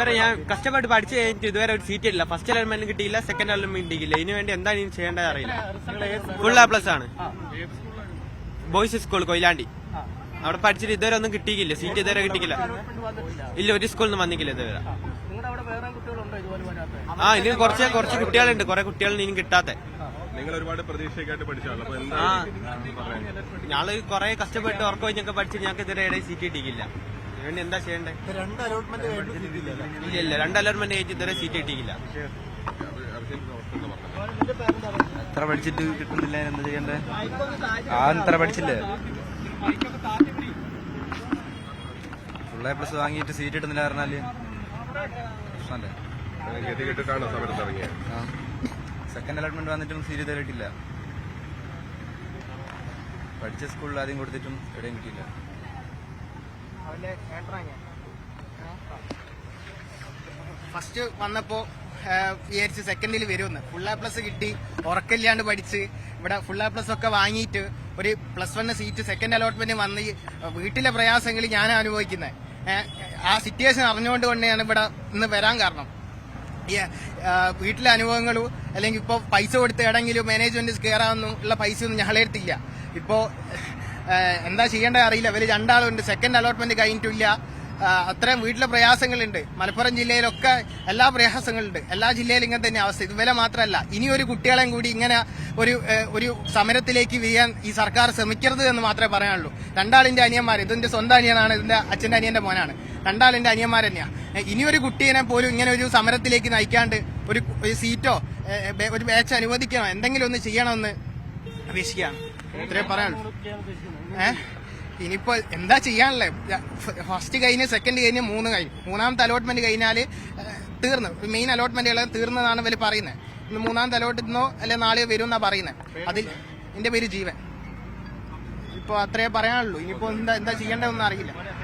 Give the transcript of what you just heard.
ഇതുവരെ ഞാൻ കഷ്ടപ്പെട്ട് പഠിച്ചു കഴിഞ്ഞിട്ട് ഇതുവരെ ഒരു സീറ്റ് ഇല്ല. ഫസ്റ്റ് അലോട്ട്മെന്റ് കിട്ടിയില്ല, സെക്കൻഡ് അലോട്ട്മെന്റ് കിട്ടിയില്ല. ഇതിനു വേണ്ടി എന്താണ് ഇനി ചെയ്യേണ്ടത് അറിയില്ല. ഫുൾ A+ ആണ്. Boys school Koyilandy. അവിടെ പഠിച്ചിട്ട് ഇതുവരെ ഒന്നും കിട്ടിയില്ല, സീറ്റ് ഇതുവരെ കിട്ടിയില്ല. ഇല്ല, ഒരു സ്കൂളിൽ നിന്ന് വന്നിക്കില്ല ഇതുവരെ. ഇനി കുറച്ച് കുട്ടികളുണ്ട്, കുറെ കുട്ടികളാണ് ഇനി കിട്ടാത്ത. നിങ്ങൾ ഒരുപാട് പ്രതീക്ഷയൊക്കെ പഠിച്ചാണ്. ഞങ്ങള് കുറെ കഷ്ടപ്പെട്ട് ഉറക്കം കഴിഞ്ഞൊക്കെ പഠിച്ചിട്ട് ഞങ്ങൾക്ക് ഇതുവരെ സീറ്റ് കിട്ടിയില്ല. വേണ്ടി എന്താ ചെയ്യണ്ടേ? ഇല്ല, 2 അലോട്ട്മെന്റ് കഴിഞ്ഞ് ഇതുവരെ സീറ്റ് കിട്ടിയില്ല. എത്ര പഠിച്ചിട്ട് കിട്ടുന്നില്ല, എന്താ ചെയ്യണ്ടേ? എത്ര പഠിച്ചില്ലേ? ഫുൾ A+ വാങ്ങിയിട്ട് സീറ്റ് കിട്ടുന്നില്ല പറഞ്ഞാല് പ്രശ്നമല്ലേ? സെക്കൻഡ് അലോട്ട്മെന്റ് വന്നിട്ടും സീറ്റ് തരട്ടില്ല. പഠിച്ച സ്കൂളിൽ ആദ്യം കൊടുത്തിട്ടും എവിടെയും കിട്ടിയില്ല. ഫസ്റ്റ് വന്നപ്പോ വിചാരിച്ച് സെക്കൻഡിൽ വരുമെന്ന്. ഫുൾ A+ കിട്ടി, ഉറക്കില്ലാണ്ട് പഠിച്ച് ഇവിടെ ഫുൾ A+ ഒക്കെ വാങ്ങിയിട്ട് ഒരു +1 സീറ്റ് സെക്കൻഡ് അലോട്ട്മെന്റ് വന്ന് വീട്ടിലെ പ്രയാസങ്ങൾ ഞാൻ അനുഭവിക്കുന്നത്. ആ സിറ്റുവേഷൻ അറിഞ്ഞുകൊണ്ട് തന്നെയാണ് ഇവിടെ ഇന്ന് വരാൻ കാരണം. വീട്ടിലെ അനുഭവങ്ങളും അല്ലെങ്കിൽ ഇപ്പോൾ പൈസ കൊടുത്ത് എവിടെങ്കിലും മാനേജ്മെന്റ് കയറാമെന്നുള്ള പൈസയൊന്നും ഞങ്ങളെടുത്തില്ല. ഇപ്പോ എന്താ ചെയ്യേണ്ടത് അറിയില്ല. ഇവര് 2 ആളുണ്ട്, സെക്കൻഡ് അലോട്ട്മെന്റ് കഴിഞ്ഞിട്ടില്ല. അത്രയും വീട്ടിലെ പ്രയാസങ്ങളുണ്ട്. മലപ്പുറം ജില്ലയിലൊക്കെ എല്ലാ പ്രയാസങ്ങളുണ്ട്. എല്ലാ ജില്ലയിലും ഇങ്ങനെ തന്നെ അവസ്ഥ. ഇതുവരെ മാത്രമല്ല, ഇനിയൊരു കുട്ടികളെയും കൂടി ഇങ്ങനെ ഒരു സമരത്തിലേക്ക് വീഴാൻ ഈ സർക്കാർ ശ്രമിക്കരുത് എന്ന് മാത്രമേ പറയാനുള്ളൂ. 2 ആളിന്റെ അനിയന്മാർ, ഇതിന്റെ സ്വന്തം അനിയനാണ്, ഇതിന്റെ അച്ഛന്റെ അനിയന്റെ മോനാണ്. 2 ആളിന്റെ അനിയന്മാർ തന്നെയാണ്. ഇനിയൊരു കുട്ടീനെ പോലും ഇങ്ങനെ ഒരു സമരത്തിലേക്ക് നയിക്കാണ്ട് ഒരു സീറ്റോ ഒരു ബാച്ച് അനുവദിക്കണോ, എന്തെങ്കിലും ഒന്ന് ചെയ്യണമെന്ന് അപേക്ഷിക്കുകയാണ്. ഇത്രയും പറയാനുള്ളൂ. ഇനിയിപ്പോ എന്താ ചെയ്യാനല്ലേ? ഫസ്റ്റ് കഴിഞ്ഞ്, സെക്കൻഡ് കഴിഞ്ഞ്, 3 കഴിഞ്ഞു. 3ാമത്തെ അലോട്ട്മെന്റ് കഴിഞ്ഞാല് തീർന്നു. മെയിൻ അലോട്ട്മെന്റുകൾ തീർന്നതാണ് ഇവര് പറയുന്നത്. ഇന്ന് 3ാമത്തെ അലോട്ട്മെന്റോ അല്ലെ നാളെ വരും എന്നാ പറയുന്നത്. അതിൽ എന്റെ പേര് ജീവൻ. ഇപ്പൊ അത്രേ പറയാനുള്ളൂ. ഇനിയിപ്പോ എന്താ ചെയ്യേണ്ടതെന്ന് അറിയില്ല.